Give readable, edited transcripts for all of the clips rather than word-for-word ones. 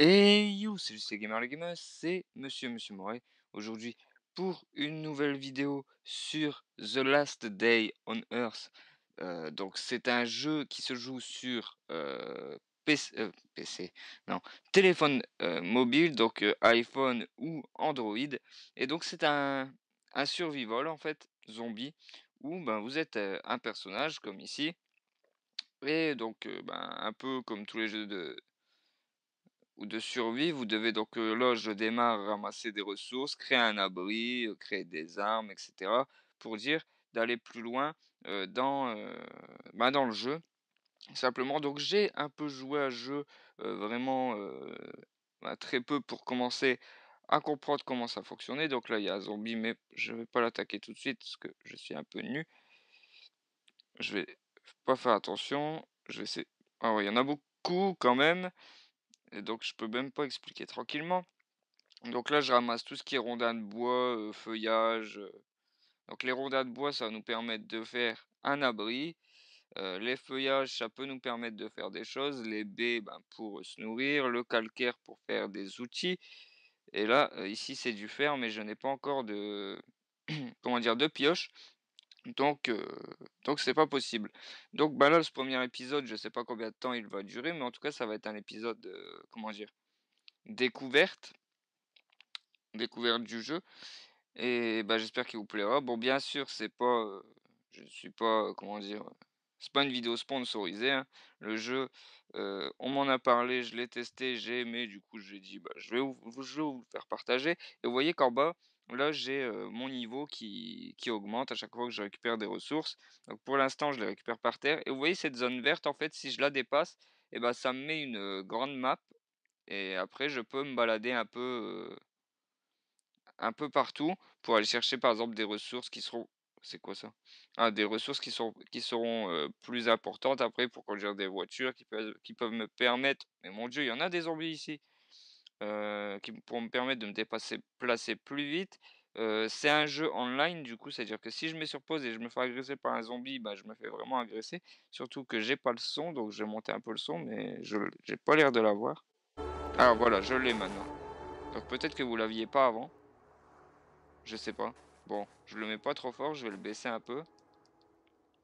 Et yo, salut, c'est Gamer le Gamer, c'est Monsieur Moret. Aujourd'hui, pour une nouvelle vidéo sur The Last Day on Earth. Donc, c'est un jeu qui se joue sur PC, non, téléphone mobile, donc iPhone ou Android. Et donc, c'est un survival, en fait, zombie, où ben, vous êtes un personnage, comme ici. Et donc, ben, un peu comme tous les jeux ou de survie, vous devez donc, là je démarre, ramasser des ressources, créer un abri, créer des armes, et cetera, pour dire d'aller plus loin, dans le jeu. Simplement, donc j'ai un peu joué à ce jeu, vraiment, très peu pour commencer à comprendre comment ça fonctionnait. Donc là, il y a un zombie, mais je vais pas l'attaquer tout de suite parce que je suis un peu nu. Je vais pas faire attention, je vais essayer, ah ouais, il y en a beaucoup quand même et donc je peux même pas expliquer tranquillement. Donc là, je ramasse tout ce qui est rondins de bois, feuillage. Donc les rondins de bois, ça va nous permettre de faire un abri. Les feuillages, ça peut nous permettre de faire des choses. Les baies, ben, pour se nourrir. Le calcaire pour faire des outils. Et là, ici, c'est du fer, mais je n'ai pas encore de, comment dire, de pioche. Donc, euh, donc c'est pas possible. Donc, bah là, ce premier épisode, je sais pas combien de temps il va durer, mais en tout cas, ça va être un épisode, comment dire, découverte, découverte du jeu. Et bah, j'espère qu'il vous plaira. Bon, bien sûr, c'est pas, je ne suis pas, comment dire, c'est pas une vidéo sponsorisée, hein. Le jeu, on m'en a parlé, je l'ai testé, j'ai aimé, du coup, j'ai dit: «Bah, je vais vous le faire partager» et vous voyez qu'en bas, là, j'ai, mon niveau qui augmente à chaque fois que je récupère des ressources. Donc pour l'instant, je les récupère par terre et vous voyez cette zone verte, en fait, si je la dépasse et bah, ça me met une, grande map et après je peux me balader un peu partout pour aller chercher par exemple des ressources qui seront, c'est quoi ça? Ah, des ressources qui seront, plus importantes après pour conduire des voitures qui peuvent me permettre, mais mon Dieu, il y en a des zombies ici! Qui pourront me permettre de me dépasser placer plus vite. C'est un jeu online du coup, c'est-à-dire que si je mets sur pause et je me fais agresser par un zombie, bah, je me fais vraiment agresser. Surtout que j'ai pas le son, donc je vais monter un peu le son, mais je j'ai pas l'air de l'avoir. Ah voilà, je l'ai maintenant. Donc peut-être que vous l'aviez pas avant. Je sais pas. Bon, je le mets pas trop fort, je vais le baisser un peu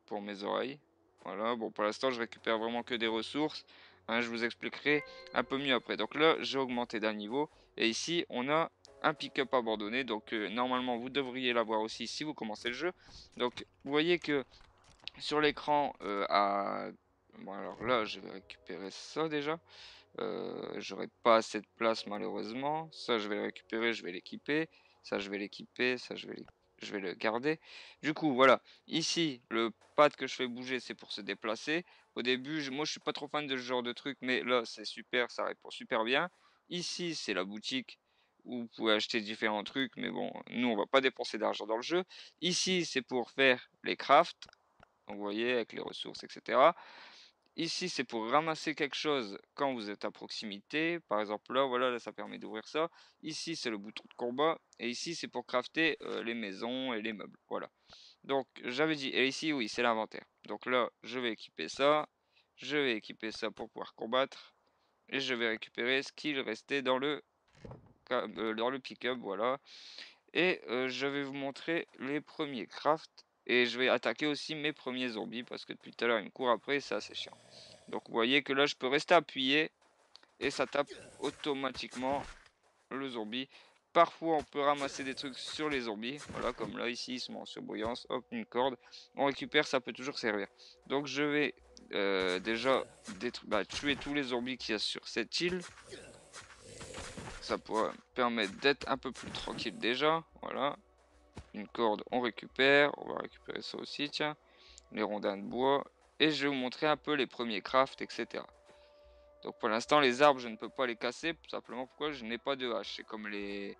pour mes oreilles. Voilà, bon pour l'instant je récupère vraiment que des ressources, hein, je vous expliquerai un peu mieux après. Donc là, j'ai augmenté d'un niveau et ici on a un pick-up abandonné. Donc normalement vous devriez l'avoir aussi si vous commencez le jeu. Donc vous voyez que sur l'écran, bon alors là je vais récupérer ça déjà. J'aurai pas assez de place malheureusement. Ça, je vais le récupérer, je vais l'équiper. Ça, je vais l'équiper. Ça, je vais le garder. Du coup, voilà. Ici, le pad que je fais bouger, c'est pour se déplacer. Au début, moi, je suis pas trop fan de ce genre de truc, mais là, c'est super, ça répond super bien. Ici, c'est la boutique où vous pouvez acheter différents trucs, mais bon, nous, on va pas dépenser d'argent dans le jeu. Ici, c'est pour faire les crafts. Donc, vous voyez, avec les ressources, etc. Ici, c'est pour ramasser quelque chose quand vous êtes à proximité. Par exemple, là, voilà, là, ça permet d'ouvrir ça. Ici, c'est le bouton de combat. Et ici, c'est pour crafter les maisons et les meubles. Voilà. Donc, j'avais dit. Et ici, oui, c'est l'inventaire. Donc là, je vais équiper ça. Je vais équiper ça pour pouvoir combattre. Et je vais récupérer ce qu'il restait dans le pick-up. Voilà. Et je vais vous montrer les premiers crafts. Et je vais attaquer aussi mes premiers zombies. Parce que depuis tout à l'heure, ils me courent après. C'est assez chiant. Donc vous voyez que là je peux rester appuyé et ça tape automatiquement le zombie. Parfois on peut ramasser des trucs sur les zombies. Voilà, comme là ici ils sont en surbrillance. Hop, une corde. On récupère, ça peut toujours servir. Donc je vais déjà tuer tous les zombies qu'il y a sur cette île. Ça pourra me permettre d'être un peu plus tranquille déjà. Voilà. Une corde, on récupère. On va récupérer ça aussi, tiens. Les rondins de bois. Et je vais vous montrer un peu les premiers crafts, etc. Donc pour l'instant, les arbres, je ne peux pas les casser, tout simplement pourquoi je n'ai pas de hache. C'est comme les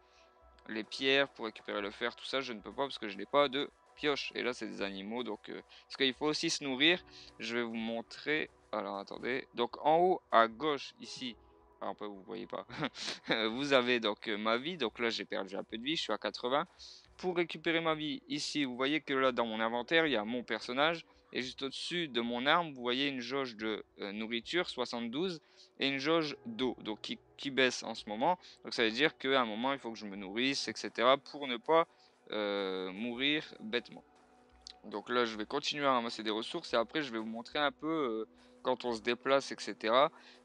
pierres pour récupérer le fer, tout ça, je ne peux pas parce que je n'ai pas de pioche. Et là, c'est des animaux, donc parce qu'il faut aussi se nourrir. Je vais vous montrer. Alors attendez. Donc en haut à gauche ici, ah, un peu vous voyez pas. Vous avez donc ma vie. Donc là, j'ai perdu un peu de vie, je suis à 80. Pour récupérer ma vie, ici, vous voyez que là, dans mon inventaire, il y a mon personnage. et juste au-dessus de mon arme, vous voyez une jauge de nourriture 72 et une jauge d'eau, donc qui baisse en ce moment. Donc ça veut dire qu'à un moment, il faut que je me nourrisse, etc. pour ne pas mourir bêtement. Donc là, je vais continuer à ramasser des ressources et après, je vais vous montrer un peu quand on se déplace, etc.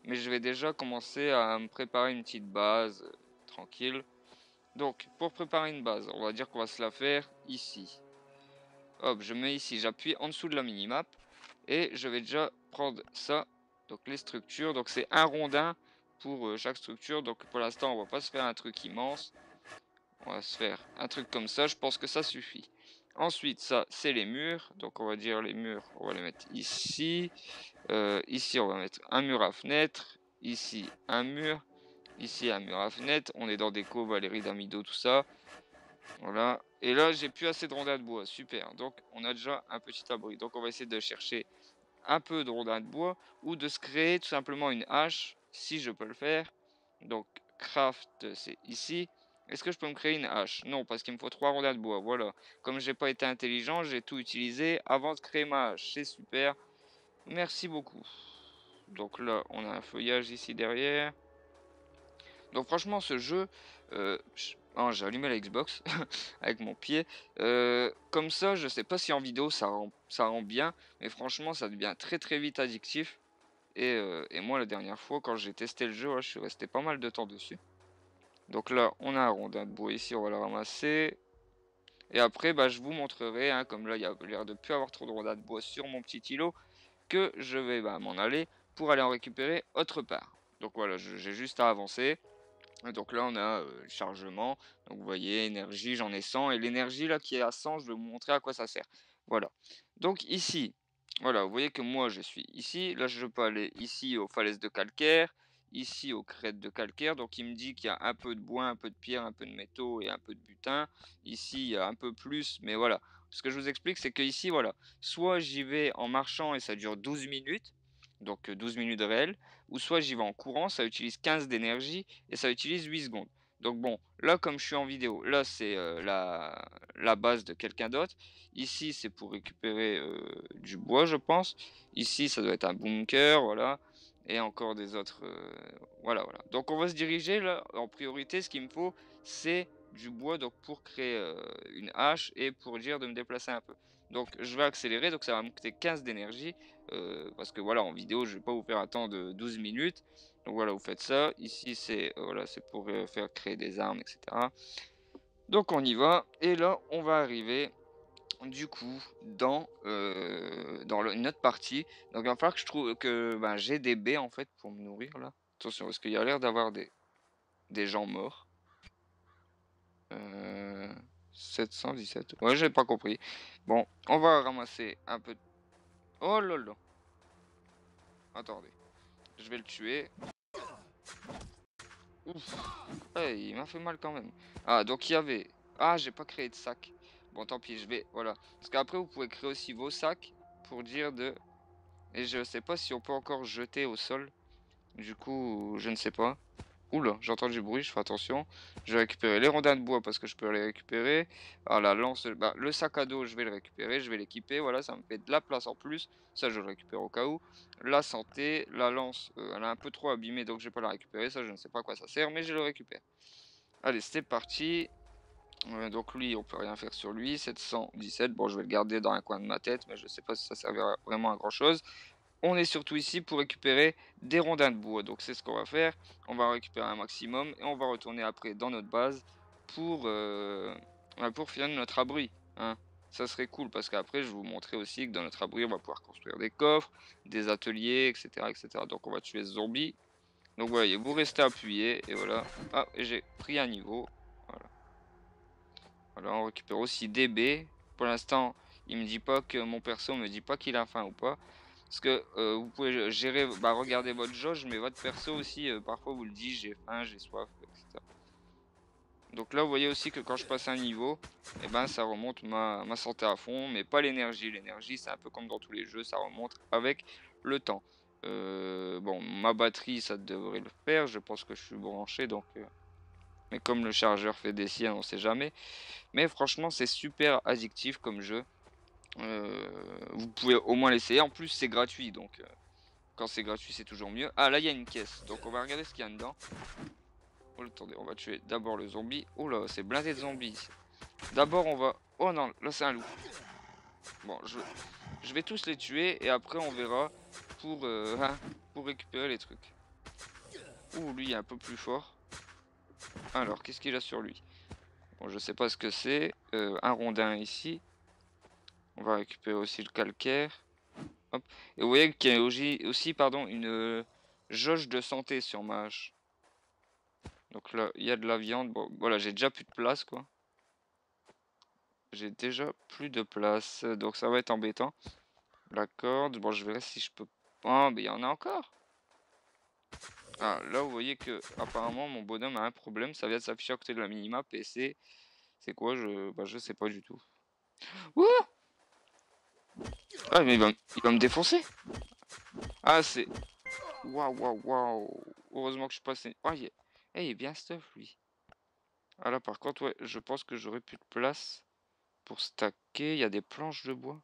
Mais je vais déjà commencer à me préparer une petite base tranquille. Donc, pour préparer une base, on va dire qu'on va se la faire ici. Hop, je mets ici, j'appuie en dessous de la minimap et je vais déjà prendre ça. Donc les structures, donc c'est un rondin pour chaque structure. Donc pour l'instant, on va pas se faire un truc immense. On va se faire un truc comme ça, je pense que ça suffit. Ensuite, ça, c'est les murs. Donc on va dire les murs, on va les mettre ici. Ici, on va mettre un mur à fenêtre. Ici, un mur. Ici, un mur à fenêtre. On est dans déco, Valérie d'Amido, tout ça. Voilà. Et là, j'ai plus assez de rondins de bois. Super. Donc, on a déjà un petit abri. Donc, on va essayer de chercher un peu de rondins de bois ou de se créer tout simplement une hache, si je peux le faire. Donc, craft, c'est ici. Est-ce que je peux me créer une hache? Non, parce qu'il me faut 3 rondins de bois. Voilà. Comme j'ai pas été intelligent, j'ai tout utilisé avant de créer ma hache. C'est super. Merci beaucoup. Donc là, on a un feuillage ici derrière. Donc franchement, ce jeu, j'ai allumé la Xbox avec mon pied. Comme ça, je sais pas si en vidéo ça rend bien, mais franchement, ça devient très très vite addictif. Et moi, la dernière fois, quand j'ai testé le jeu, ouais, je suis resté pas mal de temps dessus. Donc là, on a un rondin de bois ici, on va le ramasser. Et après, bah, je vous montrerai, hein, comme là, il y a l'air de plus avoir trop de rondins de bois sur mon petit îlot, que je vais m'en aller pour aller en récupérer autre part. Donc voilà, j'ai juste à avancer. Et donc là, on a le chargement. Donc vous voyez, énergie, j'en ai 100. Et l'énergie là qui est à 100, je vais vous montrer à quoi ça sert. Voilà. Donc ici, voilà, vous voyez que moi je suis ici. Là, je peux aller ici aux falaises de calcaire, ici aux crêtes de calcaire. Donc il me dit qu'il y a un peu de bois, un peu de pierre, un peu de métaux et un peu de butin. Ici, il y a un peu plus, mais voilà. Ce que je vous explique, c'est que ici, voilà, soit j'y vais en marchant et ça dure 12 minutes, donc 12 minutes réelles, ou soit j'y vais en courant, ça utilise 15 d'énergie et ça utilise 8 secondes. Donc bon, là comme je suis en vidéo, là c'est la base de quelqu'un d'autre. Ici c'est pour récupérer du bois je pense. Ici ça doit être un bunker, voilà. Et encore des autres, voilà, voilà. Donc on va se diriger là, en priorité ce qu'il me faut c'est du bois donc pour créer une hache et pour dire de me déplacer un peu. Donc je vais accélérer, donc ça va me coûter 15 d'énergie. Parce que voilà en vidéo je vais pas vous faire attendre 12 minutes. Donc voilà, vous faites ça. Ici, c'est voilà, c'est pour faire créer des armes, etc. Donc on y va. Et là, on va arriver du coup dans une autre partie. Donc il va falloir que je trouve que ben, j'ai des baies en fait pour me nourrir là. Attention, parce qu'il y a l'air d'avoir des gens morts. Euh, 717. Ouais, j'ai pas compris. Bon, on va ramasser un peu. Oh là là. Attendez. Je vais le tuer. Ouf. Ouais, il m'a fait mal quand même. Ah, donc il y avait... Ah, j'ai pas créé de sac. Bon, tant pis, je vais... Voilà. Parce qu'après, vous pouvez créer aussi vos sacs pour dire de... Et je sais pas si on peut encore jeter au sol. Du coup, je ne sais pas. Oula, j'entends du bruit, je fais attention. Je vais récupérer les rondins de bois parce que je peux les récupérer. Ah, la lance, bah, le sac à dos, je vais le récupérer, je vais l'équiper. Voilà, ça me fait de la place en plus. Ça, je le récupère au cas où. La santé, la lance, elle est un peu trop abîmée, donc je vais pas la récupérer. Ça, je ne sais pas à quoi ça sert, mais je le récupère. Allez, c'est parti. Donc lui, on peut rien faire sur lui. 717, bon, je vais le garder dans un coin de ma tête, mais je sais pas si ça servira vraiment à grand chose. On est surtout ici pour récupérer des rondins de bois. Donc c'est ce qu'on va faire. On va en récupérer un maximum et on va retourner après dans notre base pour finir notre abri, hein. Ça serait cool parce qu'après je vais vous montrer aussi que dans notre abri on va pouvoir construire des coffres, des ateliers, etc. etc. Donc on va tuer ce zombie. Donc vous voyez, vous restez appuyé et voilà. Ah, et j'ai pris un niveau. Voilà. Voilà, on récupère aussi des baies. Pour l'instant, il me dit pas que mon perso me dit pas qu'il a faim ou pas. Parce que vous pouvez gérer, bah, regarder votre jauge, mais votre perso aussi, parfois vous le dit, j'ai faim, j'ai soif, etc. Donc là, vous voyez aussi que quand je passe un niveau, et ben, ça remonte ma santé à fond, mais pas l'énergie. L'énergie, c'est un peu comme dans tous les jeux, ça remonte avec le temps. Bon, ma batterie, ça devrait le faire. Je pense que je suis branché, donc... Mais comme le chargeur fait des siennes, on sait jamais. Mais franchement, c'est super addictif comme jeu. Vous pouvez au moins l'essayer. En plus, c'est gratuit, donc quand c'est gratuit, c'est toujours mieux. Ah, là, il y a une caisse, donc on va regarder ce qu'il y a dedans. Oh, attendez, on va tuer d'abord le zombie. Oh là, c'est blindé de zombies ici. D'abord, on va... Oh non, là, c'est un loup. Bon, je vais tous les tuer, et après, on verra pour, hein, pour récupérer les trucs. Ouh, lui, il est un peu plus fort. Alors, qu'est-ce qu'il a sur lui? Bon, je sais pas ce que c'est. Un rondin ici. On va récupérer aussi le calcaire. Hop. Et vous voyez qu'il y a aussi pardon, une jauge de santé sur ma hache. Donc là, il y a de la viande. Bon, voilà, j'ai déjà plus de place, quoi. J'ai déjà plus de place. Donc ça va être embêtant. La corde. Bon, je verrai si je peux... Ah, mais il y en a encore. Ah, là, vous voyez que apparemment mon bonhomme a un problème. Ça vient de s'afficher à côté de la minimap. Et c'est quoi? Je sais pas du tout. Ouh. Ah, mais il va me défoncer. Ah, c'est... Waouh, waouh, waouh. Heureusement que je suis passé. Oh, il est bien stuff, lui. Ah là, par contre, ouais, je pense que j'aurai plus de place pour stacker. Il y a des planches de bois.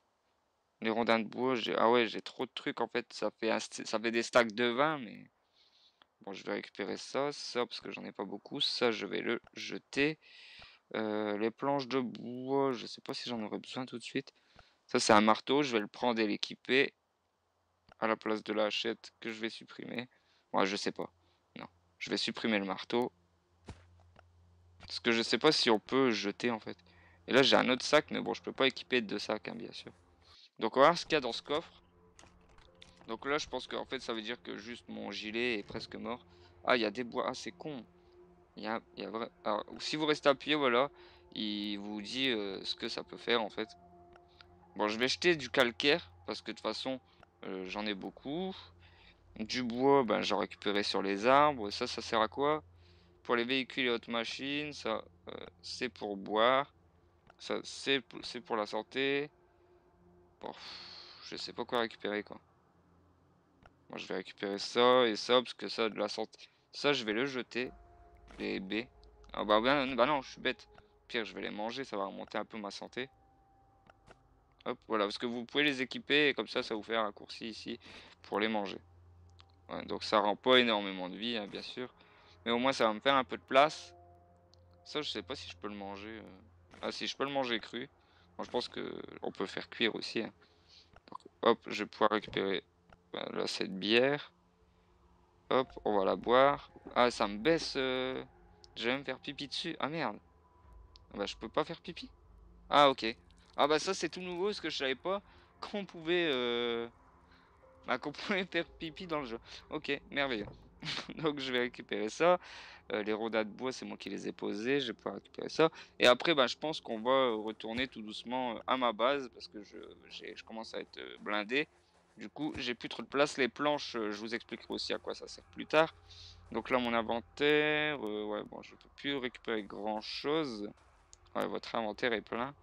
Les rondins de bois, ah ouais, j'ai trop de trucs, en fait. Ça fait des stacks de 20, mais... Bon, je vais récupérer ça, parce que j'en ai pas beaucoup. Ça, je vais le jeter. Les planches de bois, je sais pas si j'en aurai besoin tout de suite. Ça, c'est un marteau. Je vais le prendre et l'équiper à la place de la hachette que je vais supprimer. Ouais, je sais pas. Non, je vais supprimer le marteau. Parce que je sais pas si on peut jeter, en fait. Et là, j'ai un autre sac, mais bon, je peux pas équiper deux sacs, hein, bien sûr. Donc, on va voir ce qu'il y a dans ce coffre. Donc là, je pense qu'en fait, ça veut dire que juste mon gilet est presque mort. Ah, il y a des bois. Ah, c'est con. Il y a vrai... Alors, si vous restez appuyé, voilà, il vous dit ce que ça peut faire, en fait. Bon, je vais jeter du calcaire, parce que de toute façon, j'en ai beaucoup. Du bois, ben, j'en récupérais sur les arbres. Ça sert à quoi? Pour les véhicules et autres machines, ça, c'est pour boire. Ça, c'est pour la santé. Bon, je sais pas quoi récupérer, quoi. Moi, je vais récupérer ça et ça, parce que ça, de la santé. Ça, je vais le jeter, les baies. Ah bah non, je suis bête. Pire, je vais les manger, ça va remonter un peu ma santé. Hop, voilà, parce que vous pouvez les équiper, et comme ça vous fait un raccourci ici pour les manger. Ouais, donc ça rend pas énormément de vie, hein, bien sûr. Mais au moins, ça va me faire un peu de place. Ça, je sais pas si je peux le manger. Ah, si, je peux le manger cru. Moi, je pense que on peut faire cuire aussi, hein. Donc, hop, je vais pouvoir récupérer là cette bière. Hop, on va la boire. Ah, ça me baisse. Je vais me faire pipi dessus. Ah merde. Ah, bah, je peux pas faire pipi. Ah, ok. Ah, bah, ça, c'est tout nouveau parce que je savais pas qu'on pouvait, qu'on pouvait faire pipi dans le jeu. Ok, merveilleux. Donc, je vais récupérer ça. Les rondins de bois, c'est moi qui les ai posés. Je vais pouvoir récupérer ça. Et après, bah, je pense qu'on va retourner tout doucement à ma base parce que je commence à être blindé. Du coup, j'ai plus trop de place. Les planches, je vous expliquerai aussi à quoi ça sert plus tard. Donc là, mon inventaire, ouais, bon, je peux plus récupérer grand chose. Ouais, votre inventaire est plein.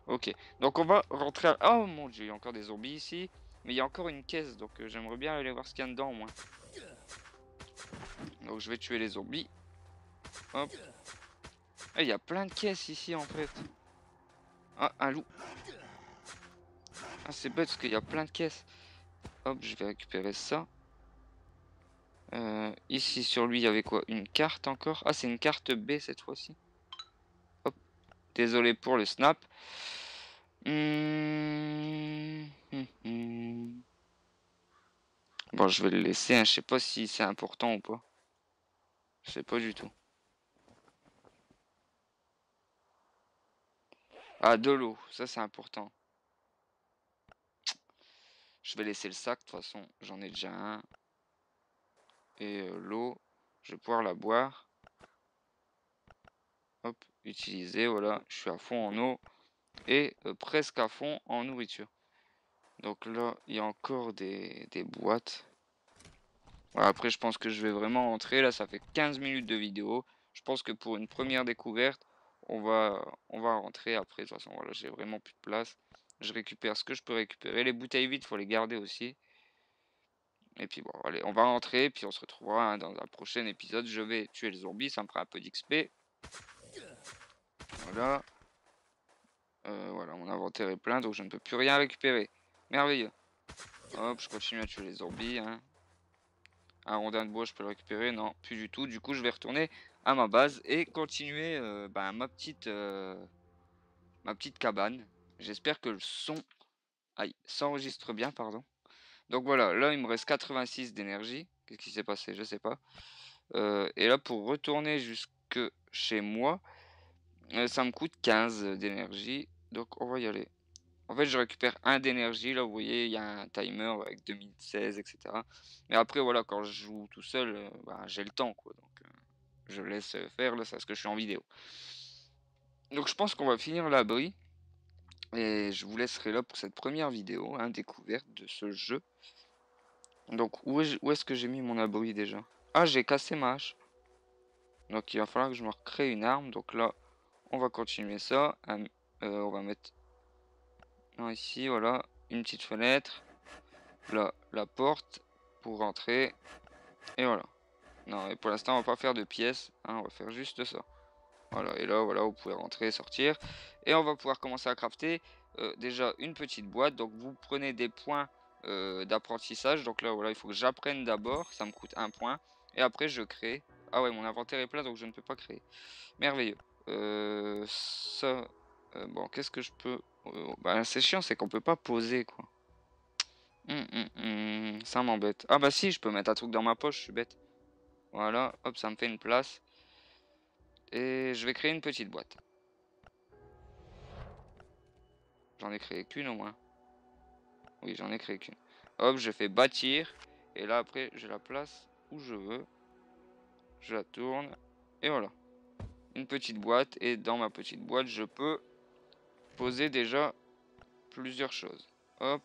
Ok, donc on va rentrer à... Oh mon dieu, il y a encore des zombies ici. Mais il y a encore une caisse, donc j'aimerais bien aller voir ce qu'il y a dedans au moins. Donc je vais tuer les zombies. Hop. Ah, il y a plein de caisses ici en fait. Ah, un loup. Ah, c'est bête parce qu'il y a plein de caisses. Hop, je vais récupérer ça. Ici sur lui, il y avait quoi? Une carte encore? Ah, c'est une carte B cette fois-ci. Hop. Désolé pour le snap. Bon, je vais le laisser, hein. Je sais pas si c'est important ou pas. Je sais pas du tout. Ah, de l'eau, ça c'est important. Je vais laisser le sac, de toute façon, j'en ai déjà un. Et l'eau, je vais pouvoir la boire. Hop, utiliser, voilà, je suis à fond en eau. Et presque à fond en nourriture. Donc là, il y a encore des boîtes. Voilà, après, je pense que je vais vraiment entrer. Là, ça fait 15 minutes de vidéo. Je pense que pour une première découverte, on va rentrer après. De toute façon, voilà, j'ai vraiment plus de place. Je récupère ce que je peux récupérer. Les bouteilles vides, faut les garder aussi. Et puis bon, allez, on va rentrer. Puis on se retrouvera hein, dans un prochain épisode. Je vais tuer le zombie. Ça me fera un peu d'XP. Voilà. Voilà, mon inventaire est plein, donc je ne peux plus rien récupérer. Merveilleux. Hop, je continue à tuer les zombies, hein. Un rondin de bois, je peux le récupérer? Non, plus du tout. Du coup, je vais retourner à ma base et continuer ma petite cabane. J'espère que le son s'enregistre bien, pardon. Donc voilà, là, il me reste 86 d'énergie. Qu'est-ce qui s'est passé? Je sais pas. Et là, pour retourner jusque chez moi, ça me coûte 15 d'énergie. Donc, on va y aller. En fait, je récupère un d'énergie. Là, vous voyez, il y a un timer avec 2016, etc. Mais après, voilà, quand je joue tout seul, j'ai le temps, quoi. Donc, je laisse faire, là, c'est parce que je suis en vidéo. Donc, je pense qu'on va finir l'abri. Et je vous laisserai là pour cette première vidéo, hein, découverte de ce jeu. Donc, où est-ce que j'ai mis mon abri déjà? Ah, j'ai cassé ma hache. Donc, il va falloir que je me recrée une arme. Donc là, on va continuer ça. On va mettre ici, voilà, une petite fenêtre. Là, la porte pour rentrer. Et voilà. Non, et pour l'instant, on va pas faire de pièces, hein, on va faire juste ça. Voilà, et là, voilà, vous pouvez rentrer, sortir. Et on va pouvoir commencer à crafter déjà une petite boîte. Donc, vous prenez des points d'apprentissage. Donc là, voilà, il faut que j'apprenne d'abord. Ça me coûte un point. Et après, je crée. Ah ouais, mon inventaire est plein, donc je ne peux pas créer. Merveilleux. Bon, qu'est-ce que je peux... bah, c'est chiant, c'est qu'on peut pas poser, quoi. Ça m'embête. Ah bah si, je peux mettre un truc dans ma poche, je suis bête. Voilà, hop, ça me fait une place. Et je vais créer une petite boîte. J'en ai créé qu'une au moins. Oui, j'en ai créé qu'une. Hop, je fais bâtir. Et là, après, je la place où je veux. Je la tourne. Et voilà. Une petite boîte. Et dans ma petite boîte, je peux poser déjà plusieurs choses. Hop.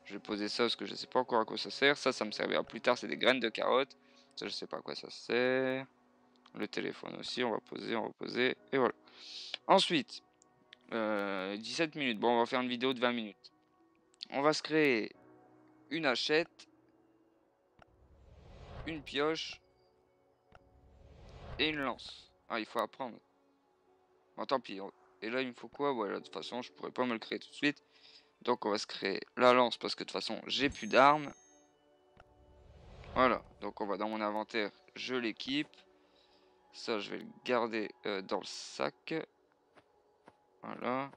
Je vais poser ça parce que je sais pas encore à quoi ça sert. Ça me servira plus tard. C'est des graines de carottes. Ça, je sais pas à quoi ça sert. Le téléphone aussi. On va poser, on va poser. Et voilà. Ensuite, 17 minutes. Bon, on va faire une vidéo de 20 minutes. On va se créer une hachette, une pioche et une lance. Ah, il faut apprendre. Bon, tant pis. Et là, il me faut quoi? Voilà, de toute façon, je pourrais pas me le créer tout de suite. Donc, on va se créer la lance parce que de toute façon, j'ai plus d'armes. Voilà. Donc, on va dans mon inventaire, je l'équipe. Ça, je vais le garder dans le sac. Voilà.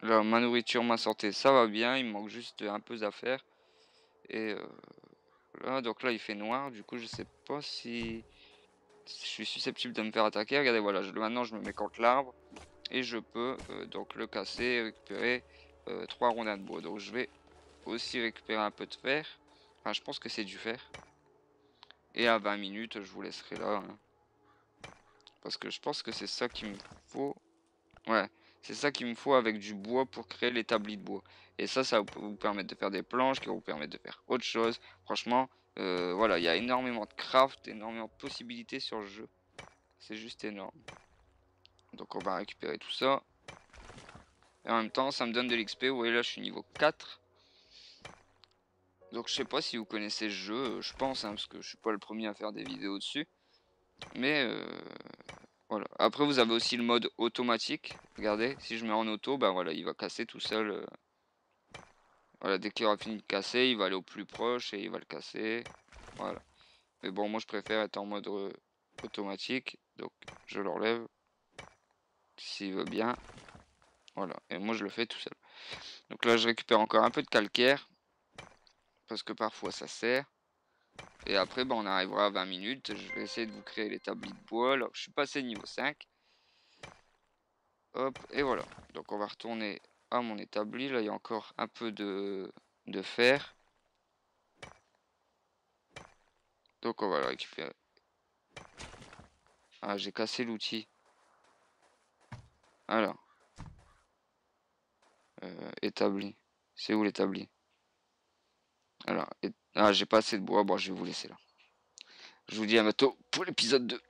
Là, ma nourriture, ma santé, ça va bien. Il me manque juste un peu d'affaires. Et voilà. Donc là, il fait noir. Du coup, je sais pas si je suis susceptible de me faire attaquer. Regardez, voilà, maintenant je me mets contre l'arbre et je peux donc le casser et récupérer 3 rondins de bois. Donc je vais aussi récupérer un peu de fer. Enfin, je pense que c'est du fer. Et à 20 minutes, je vous laisserai là, hein. Parce que je pense que c'est ça qu'il me faut. Ouais, c'est ça qu'il me faut avec du bois pour créer l'établi de bois. Et ça va vous permettre de faire des planches, qui va vous permettre de faire autre chose. Franchement, voilà, il y a énormément de craft, énormément de possibilités sur le jeu. C'est juste énorme. Donc on va récupérer tout ça. Et en même temps, ça me donne de l'XP. Vous voyez là, je suis niveau 4. Donc je sais pas si vous connaissez ce jeu. Je pense, hein, parce que je suis pas le premier à faire des vidéos dessus. Mais voilà. Après, vous avez aussi le mode automatique. Regardez, si je mets en auto, bah voilà, il va casser tout seul. Voilà, dès qu'il aura fini de casser, il va aller au plus proche et il va le casser. Voilà. Mais bon, moi je préfère être en mode automatique. Donc je l'enlève. S'il veut bien. Voilà. Et moi je le fais tout seul. Donc là, je récupère encore un peu de calcaire. Parce que parfois ça sert. Et après, on arrivera à 20 minutes. Je vais essayer de vous créer l'établi de bois. Alors, je suis passé niveau 5. Hop, et voilà. Donc, on va retourner à mon établi. Là, il y a encore un peu de fer. Donc, on va le récupérer. Ah, j'ai cassé l'outil. Alors. Établi. C'est où l'établi? Alors, ah, j'ai pas assez de bois. Bon, je vais vous laisser là. Je vous dis à bientôt pour l'épisode 2.